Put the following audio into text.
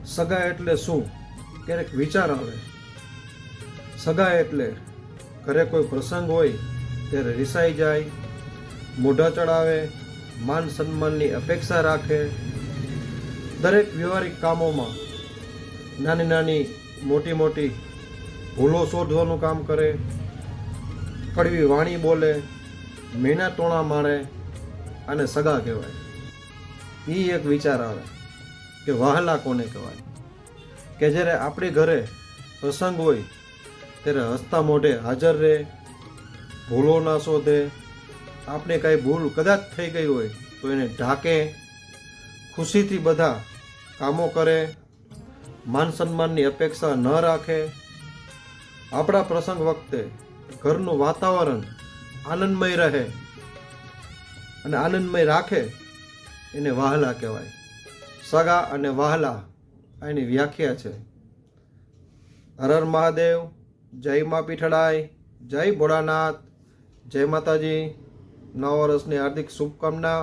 સગા એટલે શું? ક્યારેક વિચાર આવે. સગા એટલે ઘરે કોઈ પ્રસંગ હોય ત્યારે રિસાઈ જાય, મોઢા ચડાવે, માન સન્માનની અપેક્ષા રાખે, દરેક વ્યવહારિક કામોમાં નાની નાની મોટી મોટી ભૂલો શોધવાનું કામ કરે, કડવી વાણી બોલે, મેના ટોણા મારે, અને સગા કહેવાય. એ એક વિચાર આવે કે વહાલા કોને કહેવાય, કે જ્યારે આપણી ઘરે પ્રસંગ હોય ત્યારે હસતા મોઢે હાજર રહે, ભૂલો ના શોધે, આપણે કાંઈ ભૂલ કદાચ થઈ ગઈ હોય તો એને ઢાંકે, ખુશીથી બધા કામો કરે, માન સન્માનની અપેક્ષા ન રાખે. આપણા પ્રસંગ વખતે ઘરનું વાતાવરણ આનંદમય રહે અને આનંદમય રાખે, એને વહાલા કહેવાય. સગા અને વહાલા એની વ્યાખ્યા છે. હર હર મહાદેવ, જય મા પીઠડાઈ, જય ભોળાનાથ, જય માતાજી. નવા વર્ષની હાર્દિક શુભકામના.